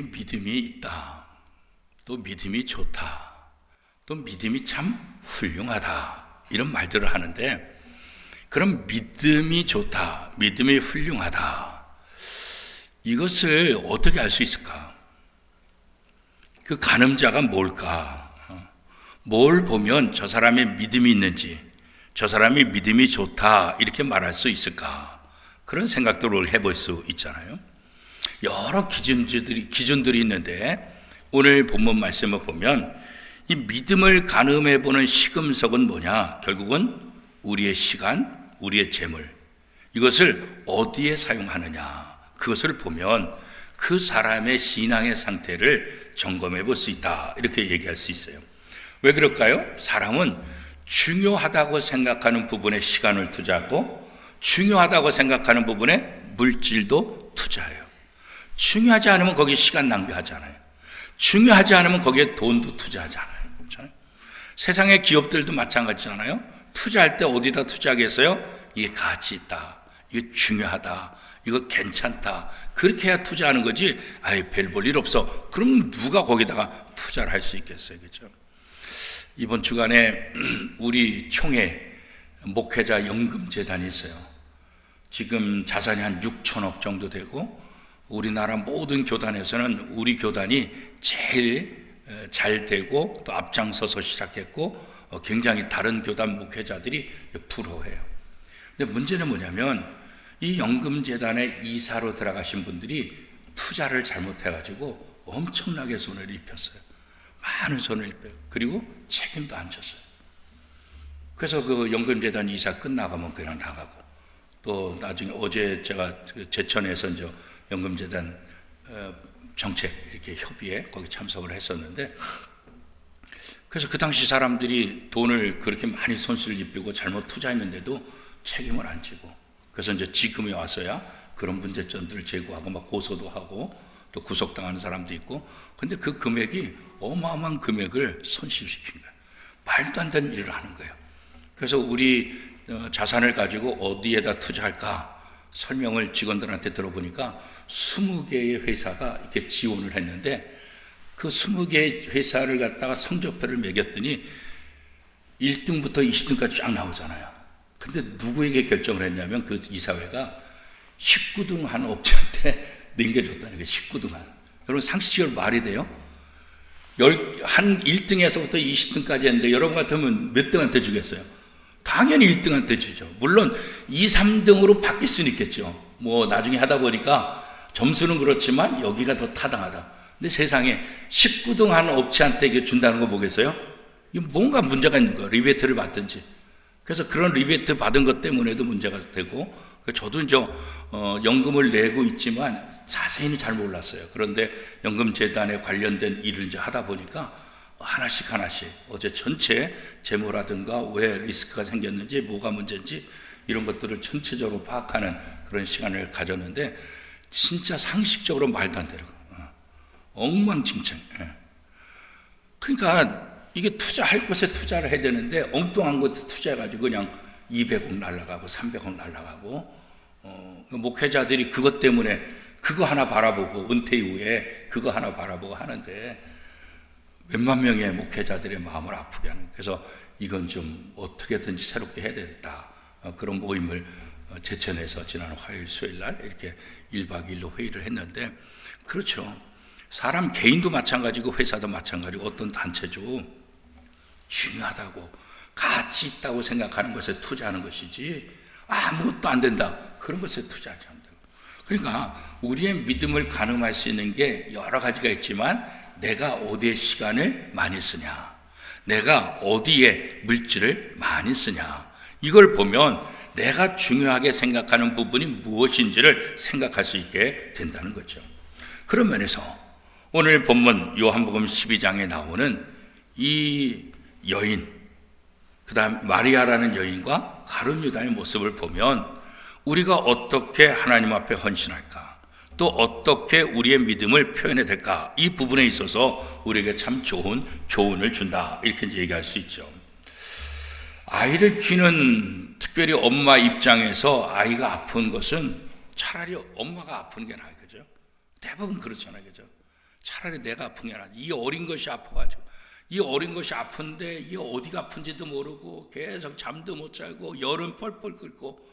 우리의 믿음이 있다, 또 믿음이 좋다, 또 믿음이 참 훌륭하다, 이런 말들을 하는데, 그럼 믿음이 좋다, 믿음이 훌륭하다, 이것을 어떻게 알 수 있을까? 그 가늠자가 뭘까? 뭘 보면 저 사람의 믿음이 있는지, 저 사람이 믿음이 좋다, 이렇게 말할 수 있을까? 그런 생각들을 해볼 수 있잖아요. 여러 기준들이 있는데, 오늘 본문 말씀을 보면 이 믿음을 가늠해 보는 시금석은 뭐냐? 결국은 우리의 시간, 우리의 재물, 이것을 어디에 사용하느냐, 그것을 보면 그 사람의 신앙의 상태를 점검해 볼 수 있다, 이렇게 얘기할 수 있어요. 왜 그럴까요? 사람은 중요하다고 생각하는 부분에 시간을 투자하고 중요하다고 생각하는 부분에 물질도 투자해요. 중요하지 않으면 거기에 시간 낭비하잖아요. 중요하지 않으면 거기에 돈도 투자하잖아요. 그렇잖아요? 세상의 기업들도 마찬가지잖아요. 투자할 때 어디다 투자하겠어요? 이게 가치 있다, 이게 중요하다, 이거 괜찮다, 그렇게 해야 투자하는 거지. 아예 별 볼 일 없어, 그럼 누가 거기다가 투자를 할 수 있겠어요? 그렇죠? 이번 주간에 우리 총회 목회자 연금재단이 있어요. 지금 자산이 한 6천억 정도 되고, 우리나라 모든 교단에서는 우리 교단이 제일 잘 되고 또 앞장서서 시작했고, 굉장히 다른 교단 목회자들이 부러워해요. 근데 문제는 뭐냐면, 이 연금재단에 이사로 들어가신 분들이 투자를 잘못해가지고 엄청나게 손해를 입혔어요. 많은 손해를 입혀요. 그리고 책임도 안 졌어요. 그래서 그 연금재단 이사 끝나가면 그냥 나가고, 또 나중에 어제 제가 제천에서 이제 연금재단 정책 이렇게 협의회 거기 참석을 했었는데, 그래서 그 당시 사람들이 돈을 그렇게 많이 손실을 입히고 잘못 투자했는데도 책임을 안 지고, 그래서 이제 지금에 와서야 그런 문제점들을 제기하고 막 고소도 하고 또 구속당하는 사람도 있고, 근데 그 금액이 어마어마한 금액을 손실시킨 거예요. 말도 안 되는 일을 하는 거예요. 그래서 우리 자산을 가지고 어디에다 투자할까 설명을 직원들한테 들어보니까 20개의 회사가 이렇게 지원을 했는데, 그 20개의 회사를 갖다가 성적표를 매겼더니 1등부터 20등까지 쫙 나오잖아요. 근데 누구에게 결정을 했냐면 그 이사회가 19등 한 업체한테 넘겨줬다는 거예요. 19등 한. 여러분 상식적으로 말이 돼요? 한 1등에서부터 20등까지 했는데 여러분 같으면 몇 등한테 주겠어요? 당연히 1등한테 주죠. 물론 2, 3등으로 바뀔 수는 있겠죠. 뭐 나중에 하다 보니까 점수는 그렇지만 여기가 더 타당하다. 근데 세상에 19등 한 업체한테 이게 준다는 거 보겠어요? 이거 뭔가 문제가 있는 거예요. 리베이트를 받든지. 그래서 그런 리베이트 받은 것 때문에도 문제가 되고, 저도 이제 연금을 내고 있지만 자세히는 잘 몰랐어요. 그런데 연금재단에 관련된 일을 이제 하다 보니까 하나씩 어제 전체 재무라든가 왜 리스크가 생겼는지, 뭐가 문제인지 이런 것들을 전체적으로 파악하는 그런 시간을 가졌는데, 진짜 상식적으로 말도 안 되는 거예요. 엉망진창. 그러니까 이게 투자할 곳에 투자를 해야 되는데 엉뚱한 곳에 투자해가지고 그냥 200억 날라가고 300억 날라가고, 목회자들이 그것 때문에 그거 하나 바라보고 은퇴 이후에 그거 하나 바라보고 하는데 몇만 명의 목회자들의 마음을 아프게 하는. 그래서 이건 좀 어떻게든지 새롭게 해야 되겠다. 그런 모임을 제천에서 지난 화요일 수요일 날 이렇게 1박 2일로 회의를 했는데, 그렇죠. 사람 개인도 마찬가지고 회사도 마찬가지고 어떤 단체도 중요하다고 가치 있다고 생각하는 것에 투자하는 것이지 아무것도 안 된다 그런 것에 투자하지 않는다. 그러니까 우리의 믿음을 가늠할 수 있는 게 여러 가지가 있지만, 내가 어디에 시간을 많이 쓰냐, 내가 어디에 물질을 많이 쓰냐, 이걸 보면 내가 중요하게 생각하는 부분이 무엇인지를 생각할 수 있게 된다는 거죠. 그런 면에서 오늘 본문 요한복음 12장에 나오는 이 여인, 그 다음 마리아라는 여인과 가룟 유다의 모습을 보면 우리가 어떻게 하나님 앞에 헌신할까, 또 어떻게 우리의 믿음을 표현해야 될까, 이 부분에 있어서 우리에게 참 좋은 교훈을 준다, 이렇게 이제 얘기할 수 있죠. 아이를 키우는 특별히 엄마 입장에서 아이가 아픈 것은 차라리 엄마가 아픈 게 나아요. 그죠? 대부분 그렇잖아요. 그죠? 차라리 내가 아픈 게 낫지. 이 어린 것이 아파가지고, 이 어린 것이 아픈데 이게 어디가 아픈지도 모르고 계속 잠도 못 자고 열은 펄펄 끓고,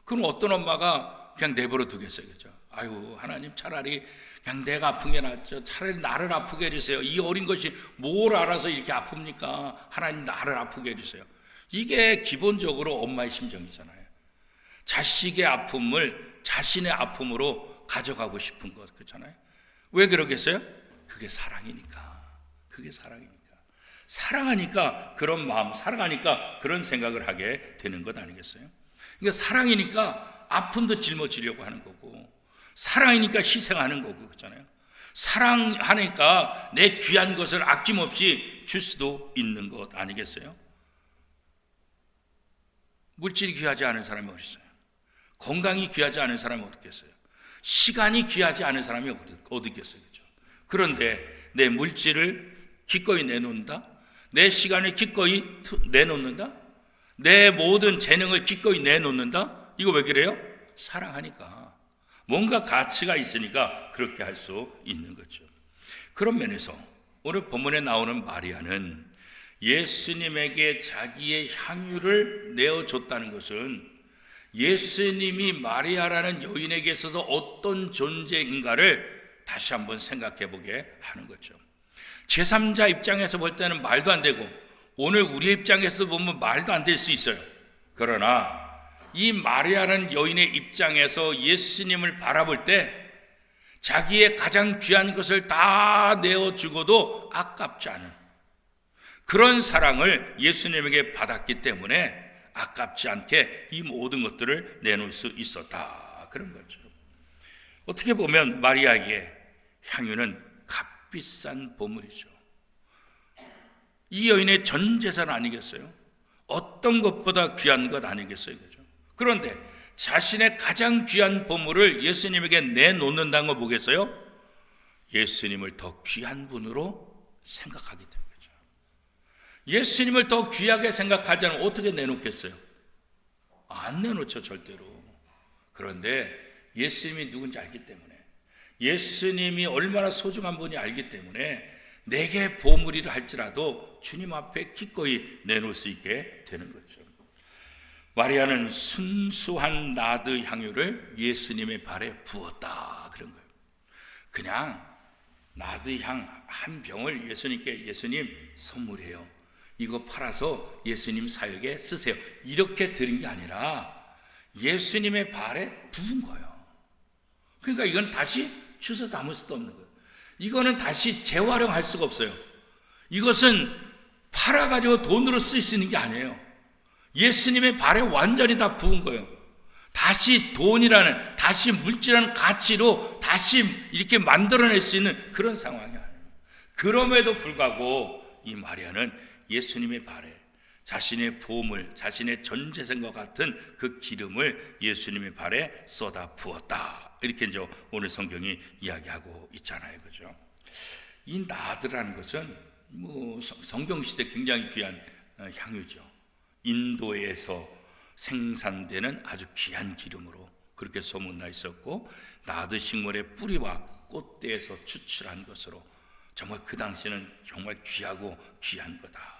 그럼 어떤 엄마가 그냥 내버려 두겠어요, 그죠? 아이고, 하나님, 차라리 그냥 내가 아픈 게 낫죠. 차라리 나를 아프게 해주세요. 이 어린 것이 뭘 알아서 이렇게 아픕니까? 하나님, 나를 아프게 해주세요. 이게 기본적으로 엄마의 심정이잖아요. 자식의 아픔을 자신의 아픔으로 가져가고 싶은 것, 그렇잖아요. 왜 그러겠어요? 그게 사랑이니까. 그게 사랑이니까. 사랑하니까 그런 마음, 사랑하니까 그런 생각을 하게 되는 것 아니겠어요? 그러니까 사랑이니까 아픔도 짊어지려고 하는 거고, 사랑이니까 희생하는 거고, 그렇잖아요. 사랑하니까 내 귀한 것을 아낌없이 줄 수도 있는 것 아니겠어요? 물질이 귀하지 않은 사람이 어디 있어요? 건강이 귀하지 않은 사람이 어디 있겠어요? 시간이 귀하지 않은 사람이 어디 있겠어요? 그렇죠? 그런데 내 물질을 기꺼이 내놓는다? 내 시간을 기꺼이 내놓는다? 내 모든 재능을 기꺼이 내놓는다? 이거 왜 그래요? 사랑하니까. 뭔가 가치가 있으니까 그렇게 할 수 있는 거죠. 그런 면에서 오늘 본문에 나오는 마리아는 예수님에게 자기의 향유를 내어줬다는 것은 예수님이 마리아라는 여인에게 있어서 어떤 존재인가를 다시 한번 생각해 보게 하는 거죠. 제3자 입장에서 볼 때는 말도 안 되고, 오늘 우리의 입장에서 보면 말도 안 될 수 있어요. 그러나 이 마리아라는 여인의 입장에서 예수님을 바라볼 때 자기의 가장 귀한 것을 다 내어주고도 아깝지 않은 그런 사랑을 예수님에게 받았기 때문에 아깝지 않게 이 모든 것들을 내놓을 수 있었다, 그런 거죠. 어떻게 보면 마리아에게 향유는 값비싼 보물이죠. 이 여인의 전 재산 아니겠어요? 어떤 것보다 귀한 것 아니겠어요? 그죠? 그런데 자신의 가장 귀한 보물을 예수님에게 내놓는다는 거 보겠어요? 예수님을 더 귀한 분으로 생각하게 됩니다. 예수님을 더 귀하게 생각하지 않으면 어떻게 내놓겠어요? 안 내놓죠, 절대로. 그런데 예수님이 누군지 알기 때문에, 예수님이 얼마나 소중한 분이 알기 때문에 내게 보물이라 할지라도 주님 앞에 기꺼이 내놓을 수 있게 되는 거죠. 마리아는 순수한 나드 향유를 예수님의 발에 부었다, 그런 거예요. 그냥 나드 향 한 병을 예수님께, 예수님 선물이에요, 이거 팔아서 예수님 사역에 쓰세요, 이렇게 드린 게 아니라 예수님의 발에 부은 거예요. 그러니까 이건 다시 주워 담을 수도 없는 거예요. 이거는 다시 재활용할 수가 없어요. 이것은 팔아가지고 돈으로 쓸 수 있는 게 아니에요. 예수님의 발에 완전히 다 부은 거예요. 다시 돈이라는, 다시 물질이라는 가치로 다시 이렇게 만들어낼 수 있는 그런 상황이 아니에요. 그럼에도 불구하고 이 마리아는 예수님의 발에 자신의 보물, 자신의 전 재산과 같은 그 기름을 예수님의 발에 쏟아 부었다, 이렇게 이제 오늘 성경이 이야기하고 있잖아요, 그죠? 이 나드라는 것은 성경 시대 굉장히 귀한 향유죠. 인도에서 생산되는 아주 귀한 기름으로 그렇게 소문나 있었고, 나드 식물의 뿌리와 꽃대에서 추출한 것으로 정말 그 당시는 정말 귀하고 귀한 거다.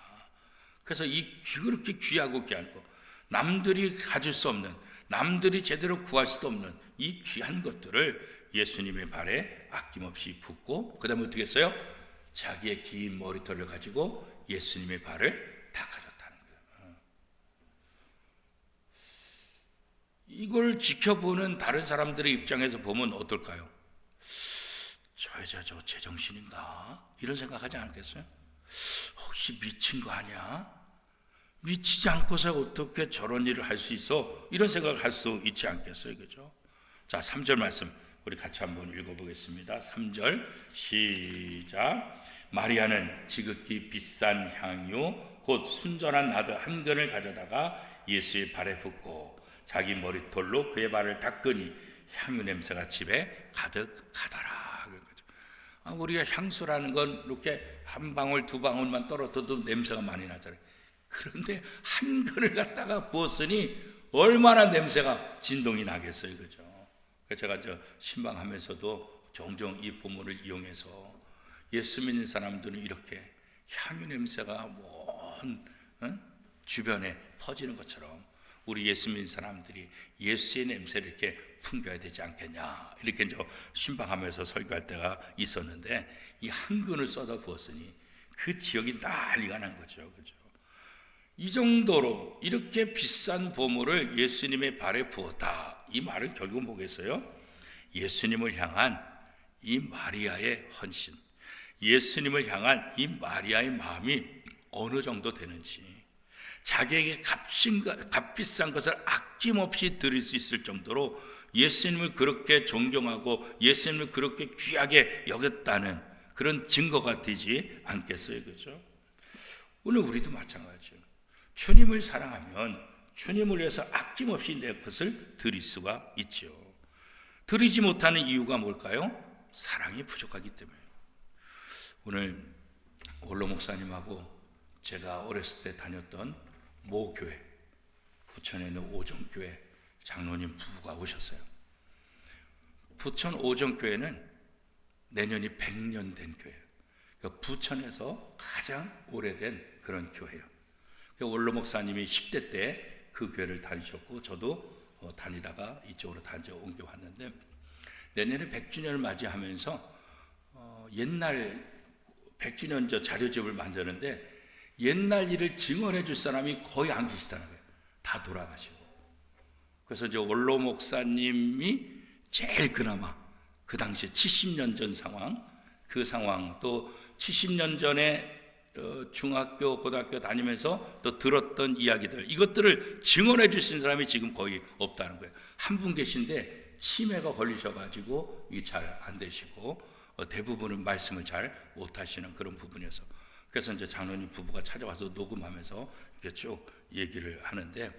그래서 이 그렇게 귀하고 귀한 거, 남들이 가질 수 없는, 남들이 제대로 구할 수도 없는 이 귀한 것들을 예수님의 발에 아낌없이 붓고, 그 다음에 어떻게 했어요? 자기의 긴 머리털을 가지고 예수님의 발을 닦아줬다는 거예요. 이걸 지켜보는 다른 사람들의 입장에서 보면 어떨까요? 저 여자 저 제정신인가? 이런 생각하지 않겠어요? 혹시 미친 거 아니야? 미치지 않고서 어떻게 저런 일을 할 수 있어? 이런 생각을 할 수 있지 않겠어요, 그죠? 자, 3절 말씀 우리 같이 한번 읽어보겠습니다. 3절 시작. 마리아는 지극히 비싼 향유 곧 순전한 나드 한 근을 가져다가 예수의 발에 붓고 자기 머리털로 그의 발을 닦으니 향유 냄새가 집에 가득하더라. 우리가 향수라는 건 이렇게 한 방울 두 방울만 떨어져도 냄새가 많이 나잖아요. 그런데 한 근을 갖다가 부었으니 얼마나 냄새가 진동이 나겠어요, 그죠? 제가 신방하면서도 종종 이 본문을 이용해서 예수 믿는 사람들은 이렇게 향유 냄새가 먼 주변에 퍼지는 것처럼 우리 예수 믿는 사람들이 예수의 냄새를 이렇게 풍겨야 되지 않겠냐, 이렇게 이제 신방하면서 설교할 때가 있었는데, 이 한 근을 쏟아 부었으니 그 지역이 난리가 난 거죠. 그죠? 이 정도로 이렇게 비싼 보물을 예수님의 발에 부었다. 이 말은 결국 뭐겠어요? 예수님을 향한 이 마리아의 헌신, 예수님을 향한 이 마리아의 마음이 어느 정도 되는지, 자기에게 값비싼 것을 아낌없이 드릴 수 있을 정도로 예수님을 그렇게 존경하고 예수님을 그렇게 귀하게 여겼다는 그런 증거가 되지 않겠어요? 그죠? 오늘 우리도 마찬가지예요. 주님을 사랑하면 주님을 위해서 아낌없이 내 것을 드릴 수가 있죠. 드리지 못하는 이유가 뭘까요? 사랑이 부족하기 때문에. 오늘 원로 목사님하고 제가 어렸을 때 다녔던 모교회, 부천에 있는 오정교회 장로님 부부가 오셨어요. 부천 오정교회는 내년이 100년 된 교회예요. 그러니까 부천에서 가장 오래된 그런 교회예요. 원로 목사님이 10대 때 그 교회를 다니셨고, 저도 다니다가 이쪽으로 옮겨 왔는데, 내년에 100주년을 맞이하면서 옛날 100주년 자료집을 만드는데 옛날 일을 증언해 줄 사람이 거의 안 계시다는 거예요. 다 돌아가시고. 그래서 이제 원로 목사님이 제일 그나마 그 당시에 70년 전 상황, 그 상황, 또 70년 전에 중학교, 고등학교 다니면서 또 들었던 이야기들, 이것들을 증언해 주신 사람이 지금 거의 없다는 거예요. 한 분 계신데 치매가 걸리셔가지고 이게 잘 안 되시고, 대부분은 말씀을 잘 못하시는 그런 부분이어서, 그래서 이제 장로님 부부가 찾아와서 녹음하면서 이렇게 쭉 얘기를 하는데,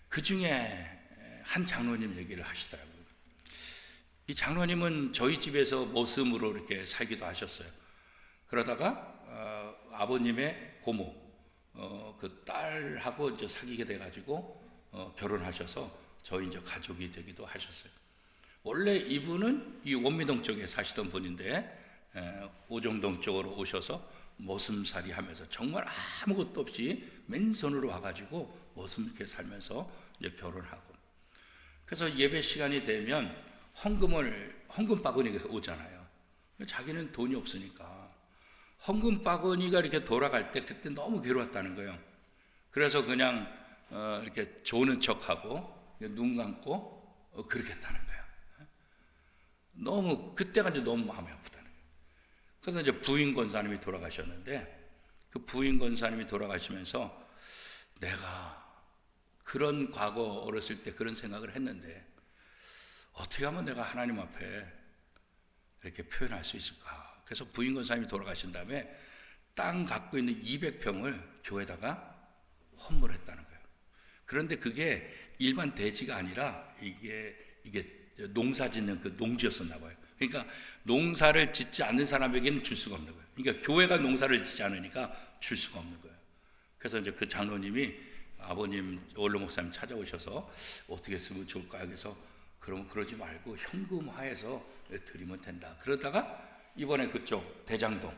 그 중에 한 장로님 얘기를 하시더라고요. 이 장로님은 저희 집에서 모습으로 이렇게 살기도 하셨어요. 그러다가 아버님의 고모, 그 딸하고 이제 사귀게 돼가지고 결혼하셔서 저희 이제 가족이 되기도 하셨어요. 원래 이분은 이 원미동 쪽에 사시던 분인데 오정동 쪽으로 오셔서 머슴살이 하면서 정말 아무것도 없이 맨손으로 와가지고 머슴 이렇게 살면서 이제 결혼하고, 그래서 예배 시간이 되면 헌금 바구니가 오잖아요. 자기는 돈이 없으니까 헌금 바구니가 이렇게 돌아갈 때 그때 너무 괴로웠다는 거예요. 그래서 그냥 이렇게 조는 척하고 눈 감고 그렇게 했다는 거예요. 너무 그때가 이제 너무 마음이 아프다는 거예요. 그래서 이제 부인 권사님이 돌아가셨는데, 그 부인 권사님이 돌아가시면서 내가 그런 과거 어렸을 때 그런 생각을 했는데 어떻게 하면 내가 하나님 앞에 이렇게 표현할 수 있을까? 그래서 부인 권사님이 돌아가신 다음에 땅 갖고 있는 200평을 교회에다가 헌물했다는 거예요. 그런데 그게 일반 대지가 아니라 이게 농사 짓는 그 농지였었나 봐요. 그러니까 농사를 짓지 않는 사람에게는 줄 수가 없는 거예요. 그러니까 교회가 농사를 짓지 않으니까 줄 수가 없는 거예요. 그래서 이제 그 장로님이 아버님 원로 목사님 찾아오셔서 어떻게 쓰면 좋을까? 그래서 그러면 그러지 말고 현금화해서 드리면 된다. 그러다가 이번에 그쪽 대장동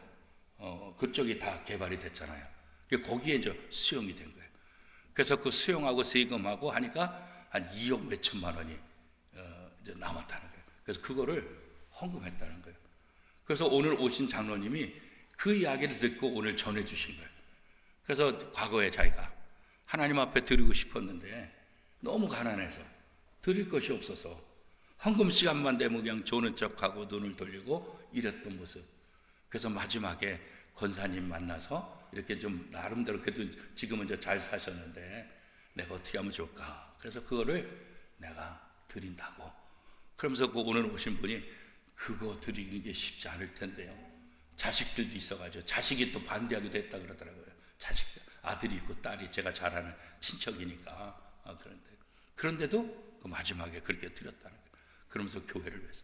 그쪽이 다 개발이 됐잖아요. 거기에 이제 수용이 된 거예요. 그래서 그 수용하고 세금하고 하니까 한 2억 몇천만 원이 이제 남았다는 거예요. 그래서 그거를 헌금했다는 거예요. 그래서 오늘 오신 장로님이 그 이야기를 듣고 오늘 전해 주신 거예요. 그래서 과거에 자기가 하나님 앞에 드리고 싶었는데 너무 가난해서 드릴 것이 없어서 헌금 시간만 되면 그냥 조는 척하고 눈을 돌리고 이랬던 모습. 그래서 마지막에 권사님 만나서 이렇게 좀 나름대로 그래도 지금은 이제 잘 사셨는데 내가 어떻게 하면 좋을까? 그래서 그거를 내가 드린다고. 그러면서 그 오늘 오신 분이 그거 드리는 게 쉽지 않을 텐데요. 자식들도 있어가지고 자식이 또 반대하기도 했다 그러더라고요. 자식들, 아들이 있고 딸이 제가 잘 아는 친척이니까. 그런데도 그 마지막에 그렇게 드렸다는 거예요. 그러면서 교회를 위해서.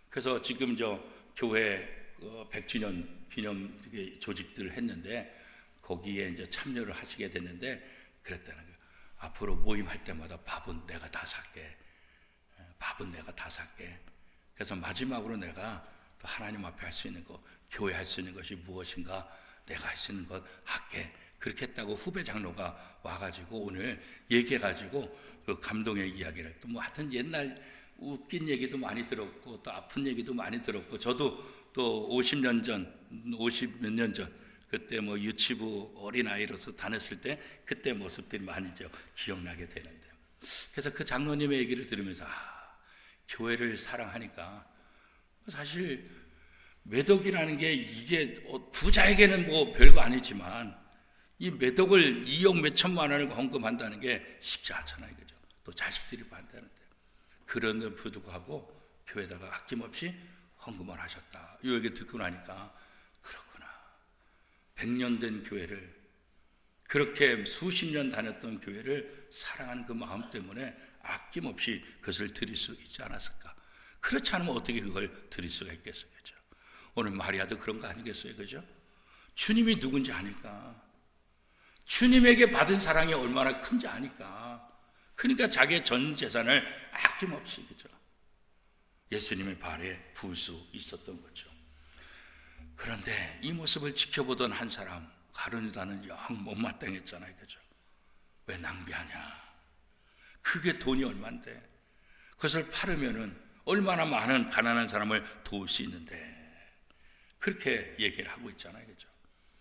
그래서 지금 저 교회 100주년 기념 조직들을 했는데 거기에 이제 참여를 하시게 됐는데 그랬다는 거예요. 앞으로 모임할 때마다 밥은 내가 다 살게. 밥은 내가 다 살게. 그래서 마지막으로 내가 또 하나님 앞에 할 수 있는 것, 교회 할 수 있는 것이 무엇인가, 내가 할 수 있는 것 할게. 그렇게 했다고 후배 장로가 와가지고 오늘 얘기해가지고 그 감동의 이야기를 또 뭐 하여튼 옛날 웃긴 얘기도 많이 들었고 또 아픈 얘기도 많이 들었고, 저도 또 50몇 년 전 그때 뭐 유치부 어린아이로서 다녔을 때 그때 모습들이 많이 기억나게 되는데, 그래서 그 장로님의 얘기를 들으면서 교회를 사랑하니까 사실 매덕이라는 게 이게 부자에게는 뭐 별거 아니지만 이 매덕을 2억 몇천만 원을 헌금한다는 게 쉽지 않잖아요, 그죠? 또 자식들이 반대하는데, 그런데도 불구하고 교회에다가 아낌없이 헌금을 하셨다. 이 얘기 듣고 나니까 그렇구나. 100년 된 교회를, 그렇게 수십 년 다녔던 교회를 사랑하는 그 마음 때문에 아낌없이 그것을 드릴 수 있지 않았을까? 그렇지 않으면 어떻게 그걸 드릴 수가 있겠어요, 그죠? 오늘 마리아도 그런 거 아니겠어요, 그죠? 주님이 누군지 아니까, 주님에게 받은 사랑이 얼마나 큰지 아니까, 그러니까 자기의 전 재산을 아낌없이, 그죠? 예수님의 발에 부을 수 있었던 거죠. 그런데 이 모습을 지켜보던 한 사람, 가룟유다는 영 못마땅했잖아요, 그죠? 왜 낭비하냐? 그게 돈이 얼만데, 그것을 팔으면은 얼마나 많은 가난한 사람을 도울 수 있는데, 그렇게 얘기를 하고 있잖아요, 그죠?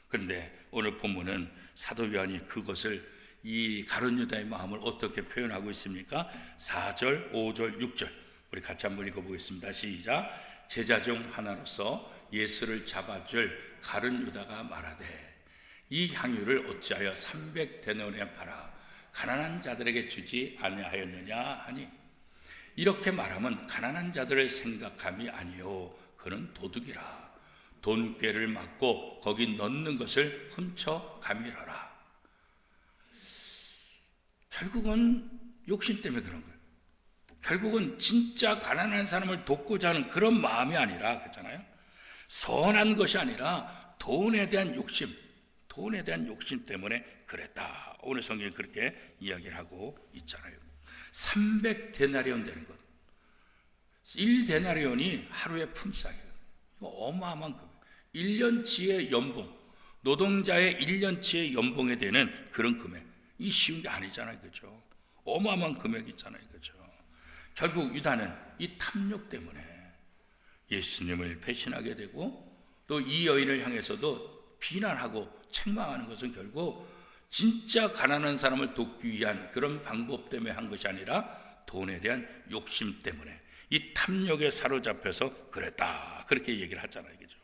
그런데 오늘 본문은 사도 요한이 그것을, 이 가룟유다의 마음을 어떻게 표현하고 있습니까? 4절, 5절, 6절 우리 같이 한번 읽어보겠습니다. 시작. 제자 중 하나로서 예수를 잡아줄 가룟유다가 말하되 이 향유를 어찌하여 300데나리온에 팔아 가난한 자들에게 주지 아니하였느냐 하니, 이렇게 말하면 가난한 자들을 생각함이 아니요 그는 도둑이라. 돈꾀를 맞고 거기 넣는 것을 훔쳐 가밀어라. 결국은 욕심 때문에 그런 거예요. 결국은 진짜 가난한 사람을 돕고자 하는 그런 마음이 아니라, 그렇잖아요? 선한 것이 아니라 돈에 대한 욕심, 돈에 대한 욕심 때문에 그랬다. 오늘 성경이 그렇게 이야기를 하고 있잖아요. 300데나리온 되는 것, 1데나리온이 하루의 품삯이에요. 이거 어마어마한 금액. 1년치의 연봉, 노동자의 1년치의 연봉에 되는 그런 금액, 이 쉬운 게 아니잖아요, 그죠? 어마어마한 금액이 있잖아요, 그죠? 결국 유다는 이 탐욕 때문에 예수님을 배신하게 되고, 또 이 여인을 향해서도 비난하고 책망하는 것은 결국 진짜 가난한 사람을 돕기 위한 그런 방법 때문에 한 것이 아니라 돈에 대한 욕심 때문에, 이 탐욕에 사로잡혀서 그랬다. 그렇게 얘기를 하잖아요, 그죠?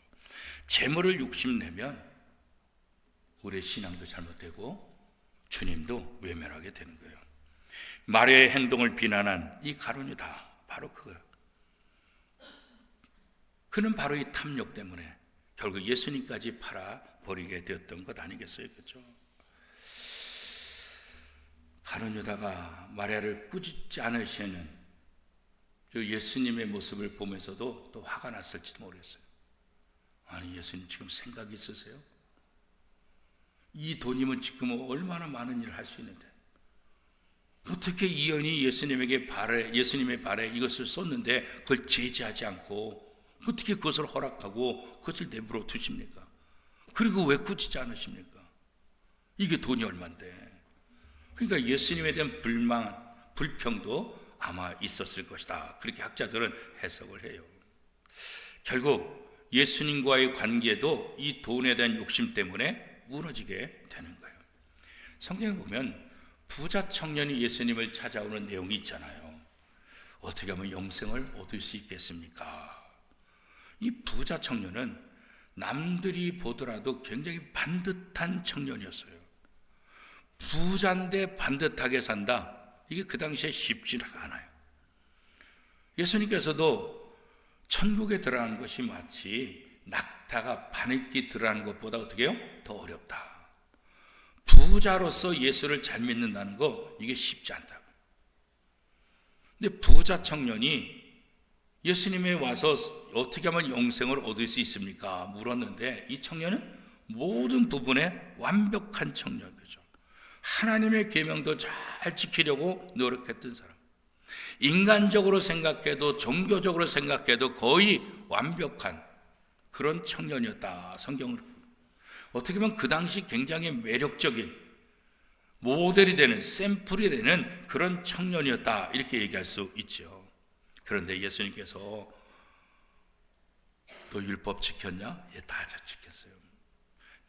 재물을 욕심내면 우리의 신앙도 잘못되고 주님도 외면하게 되는 거예요. 마리아의 행동을 비난한 이 가룟유다, 바로 그거예요. 그는 바로 이 탐욕 때문에 결국 예수님까지 팔아 버리게 되었던 것 아니겠어요, 그렇죠? 가룟유다가 마리아를 꾸짖지 않으시는 예수님의 모습을 보면서도 또 화가 났을지도 모르겠어요. 아니, 예수님 지금 생각이 있으세요? 이 돈이면 지금 얼마나 많은 일을 할 수 있는데 어떻게 이 여인이 예수님의 발에 이것을 쏟는데 그걸 제지하지 않고 어떻게 그것을 허락하고 그것을 내버려 두십니까? 그리고 왜 꾸짖지 않으십니까? 이게 돈이 얼만데. 그러니까 예수님에 대한 불만, 불평도 아마 있었을 것이다. 그렇게 학자들은 해석을 해요. 결국 예수님과의 관계도 이 돈에 대한 욕심 때문에 무너지게 되는 거예요. 성경에 보면 부자 청년이 예수님을 찾아오는 내용이 있잖아요. 어떻게 하면 영생을 얻을 수 있겠습니까? 이 부자 청년은 남들이 보더라도 굉장히 반듯한 청년이었어요. 부자인데 반듯하게 산다, 이게 그 당시에 쉽지가 않아요. 예수님께서도 천국에 들어가는 것이 마치 낙타가 바늘기 들어가는 것보다 어떻게 해요? 더 어렵다. 부자로서 예수를 잘 믿는다는 거, 이게 쉽지 않다고. 근데 부자 청년이 예수님에 와서 어떻게 하면 영생을 얻을 수 있습니까? 물었는데 이 청년은 모든 부분에 완벽한 청년이죠. 하나님의 계명도 잘 지키려고 노력했던 사람. 인간적으로 생각해도 종교적으로 생각해도 거의 완벽한 그런 청년이었다. 성경으로. 어떻게 보면 그 당시 굉장히 매력적인 모델이 되는, 샘플이 되는 그런 청년이었다. 이렇게 얘기할 수 있죠. 그런데 예수님께서 너 율법 지켰냐? 예, 다 지켰어요.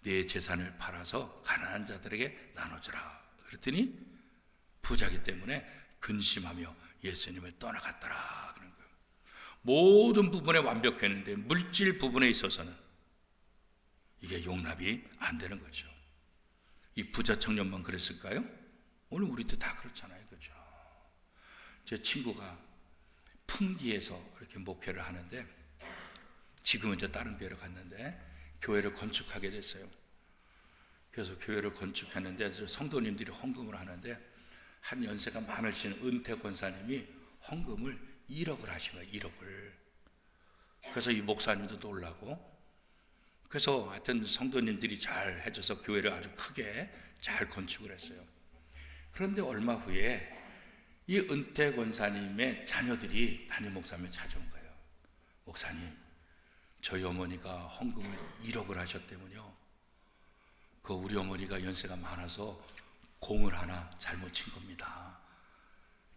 네 재산을 팔아서 가난한 자들에게 나눠주라. 그랬더니 부자기 때문에 근심하며 예수님을 떠나갔더라. 그런 거예요. 모든 부분에 완벽했는데 물질 부분에 있어서는 이게 용납이 안 되는 거죠. 이 부자 청년만 그랬을까요? 오늘 우리도 다 그렇잖아요. 그죠? 제 친구가 풍기에서 이렇게 목회를 하는데 지금은 이제 다른 교회로 갔는데 교회를 건축하게 됐어요. 그래서 교회를 건축했는데 성도님들이 헌금을 하는데 한 연세가 많으신 은퇴 권사님이 헌금을 1억을 하신 거예요. 1억을. 그래서 이 목사님도 놀라고, 그래서 하여튼 성도님들이 잘 해줘서 교회를 아주 크게 잘 건축을 했어요. 그런데 얼마 후에 이 은퇴 권사님의 자녀들이 담임 목사님을 찾아온 거예요. 목사님, 저희 어머니가 헌금을 1억을 하셨다면요, 그 우리 어머니가 연세가 많아서 공을 하나 잘못 친 겁니다.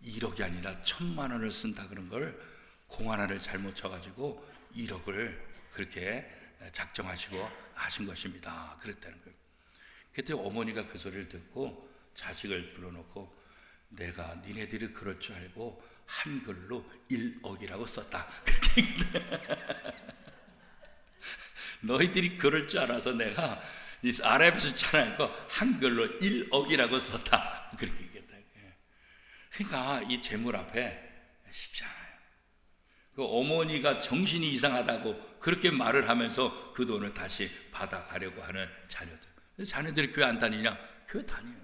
1억이 아니라 1,000만 원을 쓴다 그런 걸 공 하나를 잘못 쳐가지고 1억을 그렇게 작정하시고 하신 것입니다. 그랬다는 거예요. 그때 어머니가 그 소리를 듣고 자식을 불러놓고 내가 니네들이 그럴 줄 알고 한글로 1억이라고 썼다. 그렇게 너희들이 그럴 줄 알아서 내가 아랍에서 찾아내고 한글로 1억이라고 썼다. 그렇게 얘기했다. 그러니까 이 재물 앞에 쉽지 않아요. 그 어머니가 정신이 이상하다고 그렇게 말을 하면서 그 돈을 다시 받아가려고 하는 자녀들. 자녀들이 교회 안 다니냐? 교회 다녀요.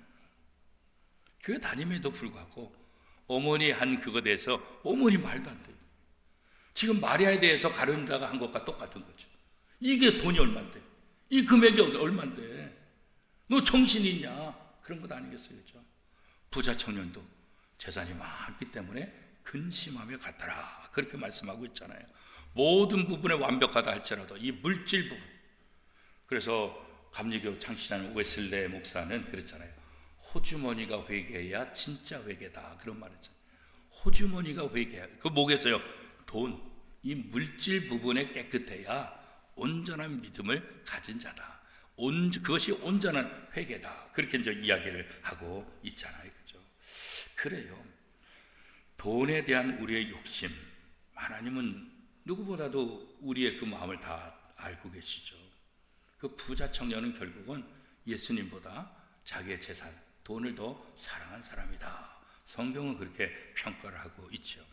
교회 다님에도 불구하고 어머니 한 그거 대해서 어머니 말도 안 돼요. 지금 마리아에 대해서 가룟유다가 한 것과 똑같은 거죠. 이게 돈이 얼만데? 이 금액이 얼만데? 너 정신이 있냐? 그런 것 아니겠어요, 그렇죠? 부자 청년도 재산이 많기 때문에 근심하며 갔더라. 그렇게 말씀하고 있잖아요. 모든 부분에 완벽하다 할지라도 이 물질 부분. 그래서 감리교 창시자는 웨슬레 목사는 그랬잖아요. 호주머니가 회개해야 진짜 회개다. 그런 말 했잖아요. 호주머니가 회개해야. 그 뭐겠어요? 돈. 이 물질 부분에 깨끗해야 온전한 믿음을 가진 자다. 그것이 온전한 회개다. 그렇게 이제 이야기를 하고 있잖아요. 그죠? 그래요. 돈에 대한 우리의 욕심. 하나님은 누구보다도 우리의 그 마음을 다 알고 계시죠. 그 부자 청년은 결국은 예수님보다 자기의 재산, 돈을 더 사랑한 사람이다. 성경은 그렇게 평가를 하고 있죠.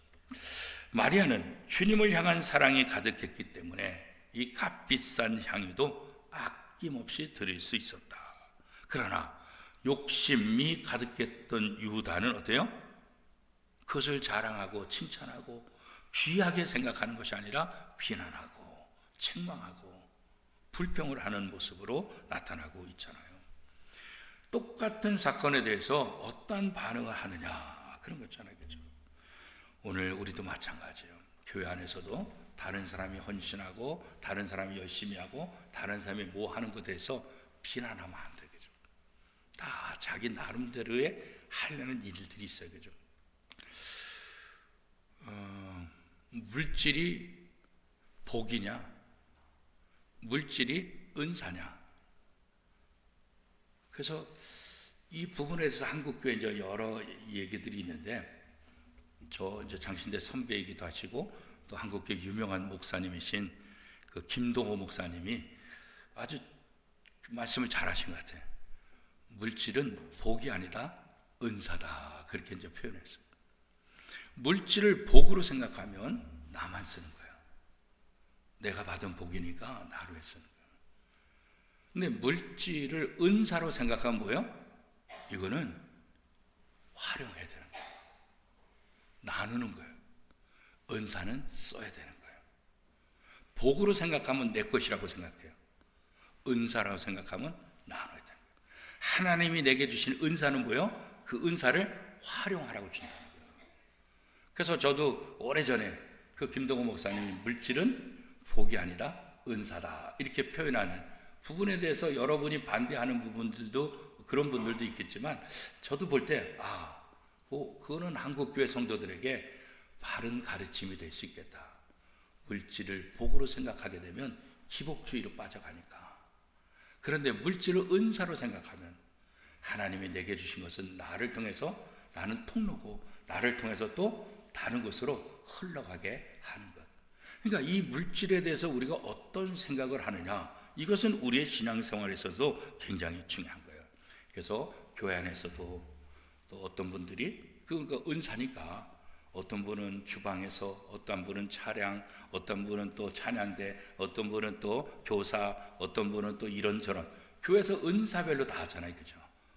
마리아는 주님을 향한 사랑이 가득했기 때문에 이 값비싼 향유도 아낌없이 드릴 수 있었다. 그러나 욕심이 가득했던 유다는 어때요? 그것을 자랑하고 칭찬하고 귀하게 생각하는 것이 아니라 비난하고 책망하고 불평을 하는 모습으로 나타나고 있잖아요. 똑같은 사건에 대해서 어떤 반응을 하느냐, 그런 거잖아요. 그죠? 오늘 우리도 마찬가지예요. 교회 안에서도 다른 사람이 헌신하고 다른 사람이 열심히 하고 다른 사람이 뭐 하는 것에 대해서 비난하면 안 되겠죠. 다 자기 나름대로의 하려는 일들이 있어요. 그죠? 물질이 복이냐, 물질이 은사냐. 그래서 이 부분에 대해서 한국교회 이제 여러 얘기들이 있는데, 저 이제 장신대 선배이기도 하시고 또 한국교회 유명한 목사님이신 그 김동호 목사님이 아주 말씀을 잘하신 것 같아요. 물질은 복이 아니다 은사다. 그렇게 이제 표현했어요. 물질을 복으로 생각하면 나만 쓰는 거예요. 내가 받은 복이니까 나로 쓰는 거예요. 근데 물질을 은사로 생각하면 뭐예요? 이거는 활용해야 되는 거예요. 나누는 거예요. 은사는 써야 되는 거예요. 복으로 생각하면 내 것이라고 생각해요. 은사라고 생각하면 나눠야 되는 거예요. 하나님이 내게 주신 은사는 뭐예요? 그 은사를 활용하라고 준다는 거예요. 그래서 저도 오래전에 그 김동호 목사님이 물질은 복이 아니다 은사다 이렇게 표현하는 부분에 대해서 여러분이 반대하는 부분들도 그런 분들도 있겠지만 저도 볼 때 그거는 한국교회 성도들에게 바른 가르침이 될 수 있겠다. 물질을 복으로 생각하게 되면 기복주의로 빠져가니까. 그런데 물질을 은사로 생각하면 하나님이 내게 주신 것은 나를 통해서 나는 통로고 나를 통해서 또 다른 곳으로 흘러가게 하는 것. 그러니까 이 물질에 대해서 우리가 어떤 생각을 하느냐, 이것은 우리의 신앙생활에 있어서 굉장히 중요한 거예요. 그래서 교회 안에서도 또 어떤 분들이 그러니까 은사니까 어떤 분은 주방에서, 어떤 분은 차량, 어떤 분은 또 찬양대, 어떤 분은 또 교사, 어떤 분은 또 이런저런 교회에서 은사별로 다 하잖아요, 그죠?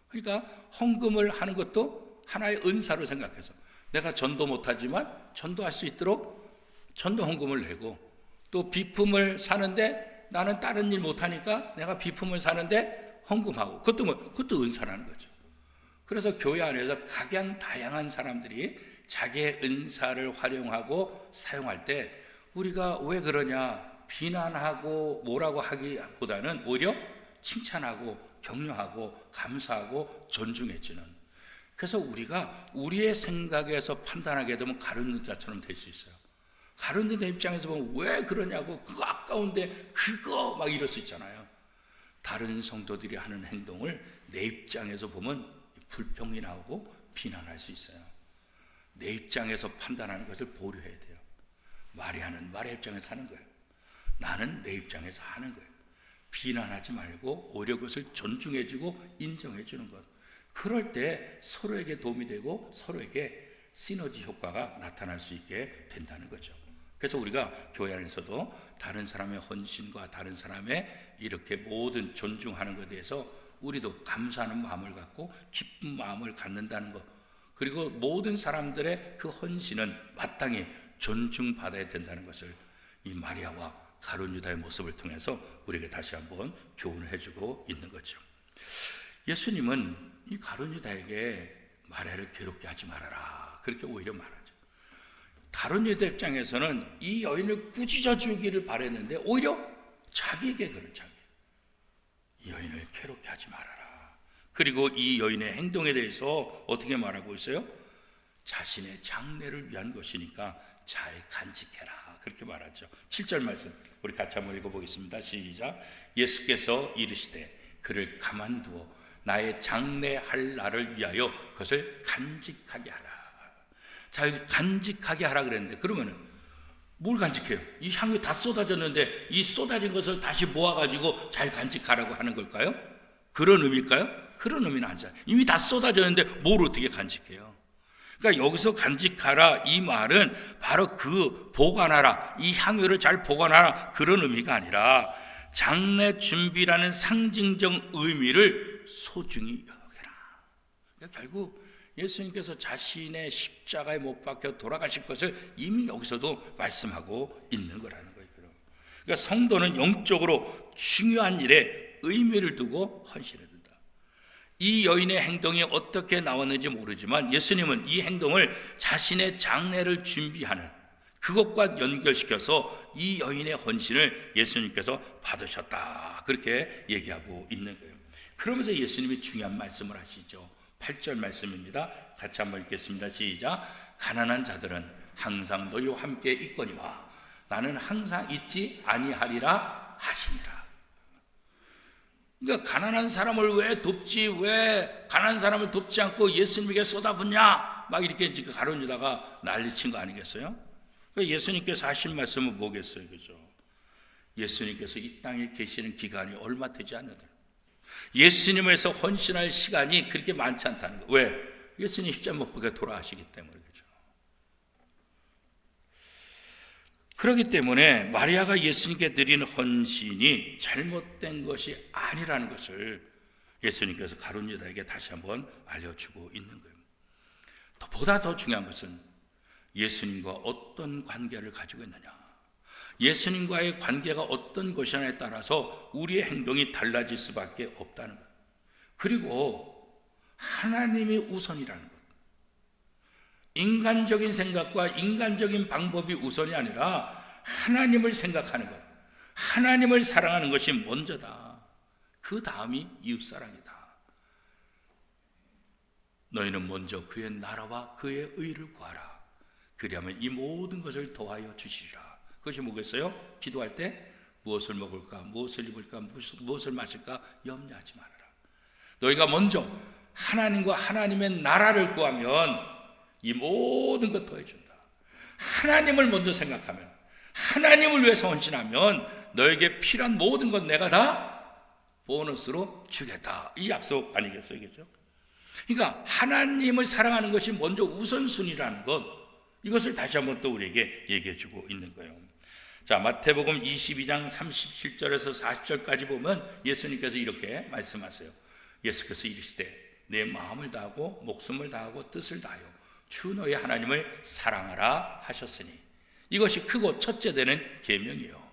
그러니까 헌금을 하는 것도 하나의 은사로 생각해서 내가 전도 못하지만 전도할 수 있도록 전도 헌금을 내고, 또 비품을 사는데 나는 다른 일 못하니까 내가 비품을 사는데 헌금하고, 그것도 은사라는 거죠. 그래서 교회 안에서 각양다양한 사람들이 자기의 은사를 활용하고 사용할 때 우리가 왜 그러냐 비난하고 뭐라고 하기보다는 오히려 칭찬하고 격려하고 감사하고 존중해주는, 그래서 우리가 우리의 생각에서 판단하게 되면 가룟 자처럼 될 수 있어요. 가룟 자 입장에서 보면 왜 그러냐고, 그거 아까운데 그거 막 이럴 수 있잖아요. 다른 성도들이 하는 행동을 내 입장에서 보면 불평이 나오고 비난할 수 있어요. 내 입장에서 판단하는 것을 보류해야 돼요. 마리아는 마리아 입장에서 하는 거예요. 나는 내 입장에서 하는 거예요. 비난하지 말고 오히려 그것을 존중해주고 인정해주는 것. 그럴 때 서로에게 도움이 되고 서로에게 시너지 효과가 나타날 수 있게 된다는 거죠. 그래서 우리가 교회 안에서도 다른 사람의 헌신과 다른 사람의 이렇게 모든 존중하는 것에 대해서 우리도 감사하는 마음을 갖고 기쁜 마음을 갖는다는 것, 그리고 모든 사람들의 그 헌신은 마땅히 존중받아야 된다는 것을 이 마리아와 가룟 유다의 모습을 통해서 우리에게 다시 한번 교훈을 해주고 있는 거죠. 예수님은 이 가룟 유다에게 마리아를 괴롭게 하지 말아라 그렇게 오히려 말하죠. 가룟 유다 입장에서는 이 여인을 꾸짖어 주기를 바랬는데 오히려 자기에게 이 여인을 괴롭게 하지 말아라. 그리고 이 여인의 행동에 대해서 어떻게 말하고 있어요? 자신의 장래를 위한 것이니까 잘 간직해라 그렇게 말하죠. 7절 말씀 우리 같이 한번 읽어보겠습니다. 시작. 예수께서 이르시되 그를 가만두어 나의 장래할 날을 위하여 그것을 간직하게 하라. 자, 간직하게 하라 그랬는데 그러면은 뭘 간직해요? 이 향이 다 쏟아졌는데 이 쏟아진 것을 다시 모아가지고 잘 간직하라고 하는 걸까요? 그런 의미일까요? 그런 의미는 아니잖아요. 이미 다 쏟아졌는데 뭘 어떻게 간직해요? 그러니까 여기서 간직하라 이 말은 바로 그 보관하라, 이 향유를 잘 보관하라 그런 의미가 아니라 장래 준비라는 상징적 의미를 소중히 여겨라. 그러니까 결국 예수님께서 자신의 십자가에 못 박혀 돌아가실 것을 이미 여기서도 말씀하고 있는 거라는 거예요. 그러니까 성도는 영적으로 중요한 일에 의미를 두고 헌신해야 된다. 이 여인의 행동이 어떻게 나왔는지 모르지만 예수님은 이 행동을 자신의 장래를 준비하는 그것과 연결시켜서 이 여인의 헌신을 예수님께서 받으셨다 그렇게 얘기하고 있는 거예요. 그러면서 예수님이 중요한 말씀을 하시죠. 8절 말씀입니다. 같이 한번 읽겠습니다. 시작. 가난한 자들은 항상 너희와 함께 있거니와 나는 항상 있지 아니하리라 하시니라. 그러니까 가난한 사람을 왜 돕지, 왜 가난한 사람을 돕지 않고 예수님에게 쏟아붓냐 막 이렇게 지금 가룟 유다가 난리친 거 아니겠어요? 그러니까 예수님께서 하신 말씀은 뭐겠어요, 그죠? 예수님께서 이 땅에 계시는 기간이 얼마 되지 않는다. 예수님에서 헌신할 시간이 그렇게 많지 않다는 거. 왜? 예수님 십자가 못 박혀 돌아가시기 때문에 그죠. 그렇기 때문에 마리아가 예수님께 드린 헌신이 잘못된 것이 아니라는 것을 예수님께서 가룟 유다에게 다시 한번 알려주고 있는 거예요. 보다 더 중요한 것은 예수님과 어떤 관계를 가지고 있느냐, 예수님과의 관계가 어떤 것이냐에 따라서 우리의 행동이 달라질 수밖에 없다는 것. 그리고 하나님이 우선이라는 것. 인간적인 생각과 인간적인 방법이 우선이 아니라 하나님을 생각하는 것, 하나님을 사랑하는 것이 먼저다. 그 다음이 이웃사랑이다. 너희는 먼저 그의 나라와 그의 의를 구하라. 그리하면 이 모든 것을 더하여 주시리라. 그것이 뭐겠어요? 기도할 때 무엇을 먹을까, 무엇을 입을까, 무엇을 마실까 염려하지 말아라. 너희가 먼저 하나님과 하나님의 나라를 구하면 이 모든 것 더해준다. 하나님을 먼저 생각하면, 하나님을 위해서 헌신하면 너에게 필요한 모든 것 내가 다 보너스로 주겠다. 이 약속 아니겠어요? 그죠? 그러니까 하나님을 사랑하는 것이 먼저 우선순위라는 것, 이것을 다시 한번 또 우리에게 얘기해 주고 있는 거예요. 자, 마태복음 22장 37절에서 40절까지 보면 예수님께서 이렇게 말씀하세요. 예수께서 이르시되 내 마음을 다하고 목숨을 다하고 뜻을 다하여 주 너의 하나님을 사랑하라 하셨으니 이것이 크고 첫째 되는 계명이요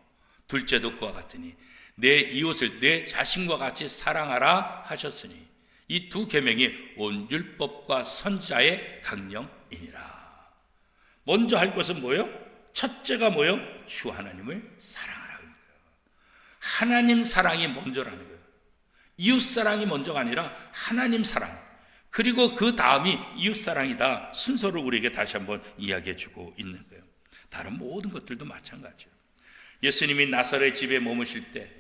둘째도 그와 같으니 내 이웃을 내 자신과 같이 사랑하라 하셨으니 이 두 계명이 온 율법과 선지자의 강령이니라. 먼저 할 것은 뭐예요? 첫째가 뭐예요? 주 하나님을 사랑하라는 거예요. 하나님 사랑이 먼저라는 거예요. 이웃 사랑이 먼저가 아니라 하나님 사랑, 그리고 그 다음이 이웃 사랑이다. 순서를 우리에게 다시 한번 이야기해 주고 있는 거예요. 다른 모든 것들도 마찬가지예요. 예수님이 나사렛 집에 머무실 때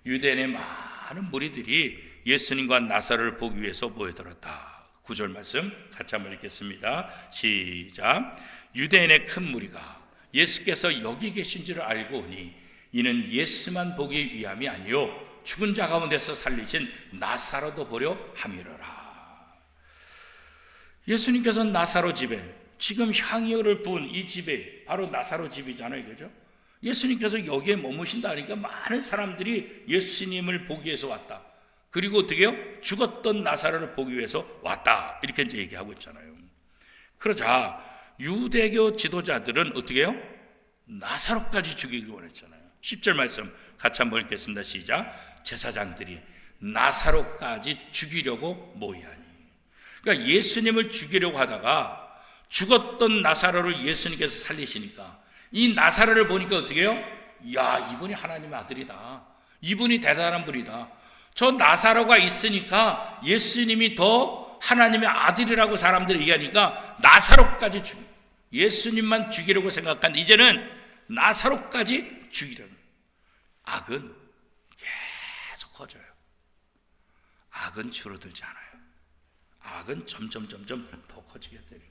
유대인의 많은 무리들이 예수님과 나사렛을 보기 위해서 모여들었다. 9절 말씀 같이 한번 읽겠습니다. 시작. 유대인의 큰 무리가 예수께서 여기 계신 줄 알고 오니 이는 예수만 보기 위함이 아니요 죽은 자 가운데서 살리신 나사로도 보려 함이로라. 예수님께서 나사로 집에, 지금 향유를 부은 이 집에 바로 나사로 집이잖아요, 그죠? 예수님께서 여기에 머무신다니까 많은 사람들이 예수님을 보기 위해서 왔다. 그리고 어떻게 해요? 죽었던 나사로를 보기 위해서 왔다. 이렇게 이제 얘기하고 있잖아요. 그러자 유대교 지도자들은 어떻게 해요? 나사로까지 죽이기를 원했잖아요. 10절 말씀 같이 한번 읽겠습니다. 시작. 제사장들이 나사로까지 죽이려고 모이하니. 그러니까 예수님을 죽이려고 하다가 죽었던 나사로를 예수님께서 살리시니까 이 나사로를 보니까 어떻게 해요? 야, 이분이 하나님의 아들이다. 이분이 대단한 분이다. 저 나사로가 있으니까 예수님이 더 하나님의 아들이라고 사람들이 얘기하니까 나사로까지 죽여. 예수님만 죽이려고 생각한 이제는 나사로까지 죽이려는. 악은 계속 커져요. 악은 줄어들지 않아요. 악은 점점 더 커지게 되는 거예요.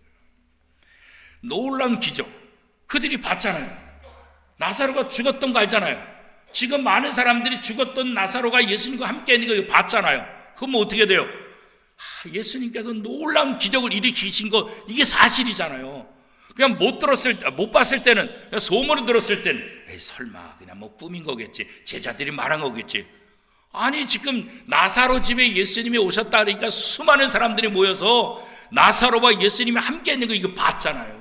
놀라운 기적, 그들이 봤잖아요. 나사로가 죽었던 거 알잖아요. 지금 많은 사람들이 죽었던 나사로가 예수님과 함께 있는 거 봤잖아요. 그럼 어떻게 돼요? 예수님께서 놀라운 기적을 일으키신 거, 이게 사실이잖아요. 그냥 못 봤을 때는, 그냥 소문을 들었을 때는 에이, 설마 그냥 뭐 꿈인 거겠지, 제자들이 말한 거겠지. 아니, 지금 나사로 집에 예수님이 오셨다 그러니까 수많은 사람들이 모여서 나사로와 예수님이 함께 있는 거 이거 봤잖아요.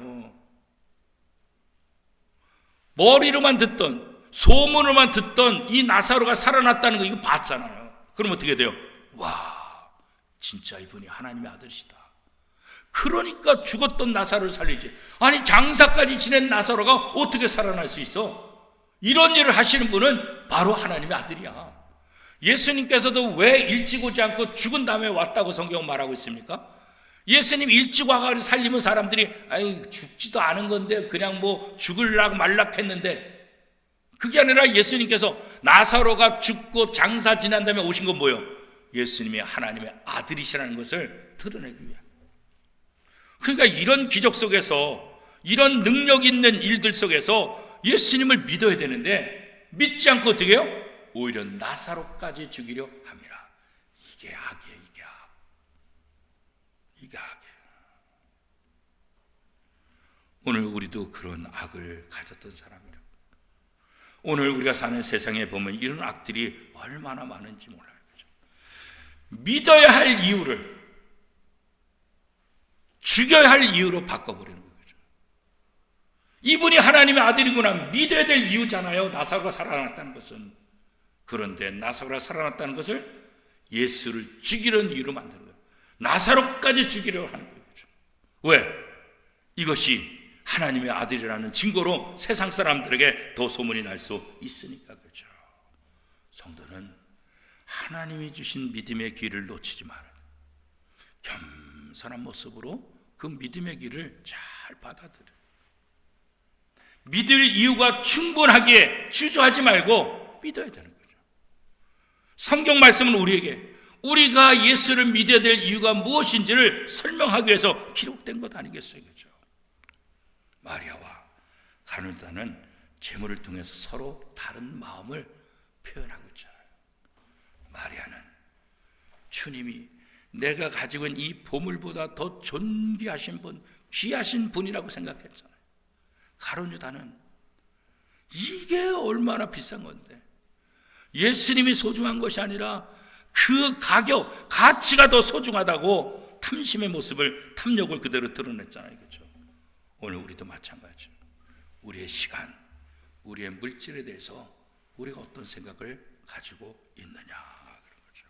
머리로만 듣던, 소문으로만 듣던 이 나사로가 살아났다는 거 이거 봤잖아요. 그럼 어떻게 돼요? 와, 진짜 이분이 하나님의 아들이시다. 그러니까 죽었던 나사로를 살리지. 아니, 장사까지 지낸 나사로가 어떻게 살아날 수 있어? 이런 일을 하시는 분은 바로 하나님의 아들이야. 예수님께서도 왜 일찍 오지 않고 죽은 다음에 왔다고 성경은 말하고 있습니까? 예수님 일찍 와가지고 살리면 사람들이 아이, 죽지도 않은 건데 그냥 뭐 죽을락 말락 했는데, 그게 아니라 예수님께서 나사로가 죽고 장사 지난 다음에 오신 건 뭐예요? 예수님이 하나님의 아들이시라는 것을 드러내기 위해. 그러니까 이런 기적 속에서, 이런 능력 있는 일들 속에서 예수님을 믿어야 되는데 믿지 않고 어떻게 해요? 오히려 나사로까지 죽이려 함이라. 이게 악이에요. 이게 악. 이게 악이에요. 오늘 우리도 그런 악을 가졌던 사람이에요. 오늘 우리가 사는 세상에 보면 이런 악들이 얼마나 많은지 몰라요. 그렇죠? 믿어야 할 이유를 죽여야 할 이유로 바꿔버리는 거죠. 이분이 하나님의 아들이구나, 믿어야 될 이유잖아요. 나사로가 살아났다는 것은. 그런데 나사로가 살아났다는 것을 예수를 죽이려는 이유로 만드는 거예요. 나사로까지 죽이려고 하는 거예요. 그렇죠? 왜? 이것이 하나님의 아들이라는 증거로 세상 사람들에게 더 소문이 날 수 있으니까. 그렇죠? 성도는 하나님이 주신 믿음의 길을 놓치지 말아요. 겸손한 모습으로 그 믿음의 길을 잘 받아들여요. 믿을 이유가 충분하기에 주저하지 말고 믿어야 되는 거죠. 성경 말씀은 우리가 예수를 믿어야 될 이유가 무엇인지를 설명하기 위해서 기록된 것 아니겠어요? 그렇죠? 마리아와 가룟유다는 제물을 통해서 서로 다른 마음을 표현하고 있잖아요. 마리아는 주님이 내가 가지고 있는 이 보물보다 더 존귀하신 분, 귀하신 분이라고 생각했잖아요. 가룟유다는 이게 얼마나 비싼 건데 예수님이 소중한 것이 아니라 그 가치가 더 소중하다고 탐심의 모습을, 탐욕을 그대로 드러냈잖아요. 그렇죠? 오늘 우리도 마찬가지죠. 우리의 시간, 우리의 물질에 대해서 우리가 어떤 생각을 가지고 있느냐 그런 거죠.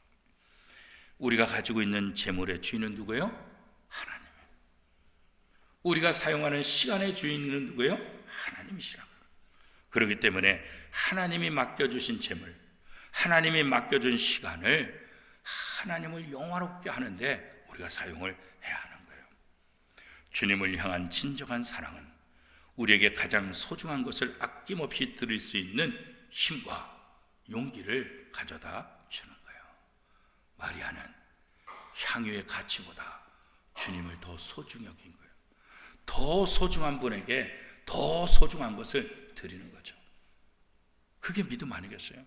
우리가 가지고 있는 재물의 주인은 누구예요? 하나님. 우리가 사용하는 시간의 주인은 누구예요? 하나님이시라고. 그렇기 때문에 하나님이 맡겨주신 재물, 하나님이 맡겨준 시간을 하나님을 영화롭게 하는데 우리가 사용을 해야 하는 거예요. 주님을 향한 진정한 사랑은 우리에게 가장 소중한 것을 아낌없이 드릴 수 있는 힘과 용기를 가져다 주는 거예요. 마리아는 향유의 가치보다 주님을 더 소중히 여긴 거예요. 더 소중한 분에게 더 소중한 것을 드리는 거죠. 그게 믿음 아니겠어요?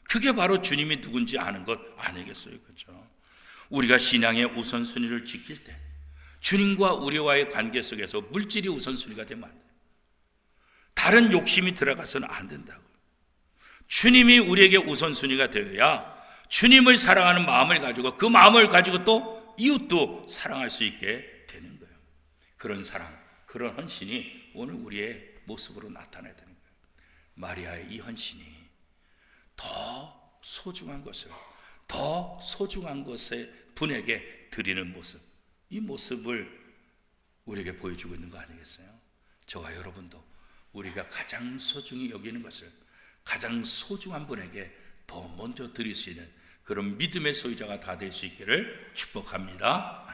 그게 바로 주님이 누군지 아는 것 아니겠어요? 그렇죠? 우리가 신앙의 우선순위를 지킬 때 주님과 우리와의 관계 속에서 물질이 우선순위가 되면 안 돼요. 다른 욕심이 들어가서는 안 된다고. 주님이 우리에게 우선순위가 되어야 주님을 사랑하는 마음을 가지고 그 마음을 가지고 또 이웃도 사랑할 수 있게 되는 거예요. 그런 사랑, 그런 헌신이 오늘 우리의 모습으로 나타나야 되는 거예요. 마리아의 이 헌신이 더 소중한 것을, 더 소중한 것에 분에게 드리는 모습, 이 모습을 우리에게 보여주고 있는 거 아니겠어요? 저와 여러분도 우리가 가장 소중히 여기는 것을 가장 소중한 분에게 더 먼저 드릴 수 있는 그런 믿음의 소유자가 다 될 수 있기를 축복합니다.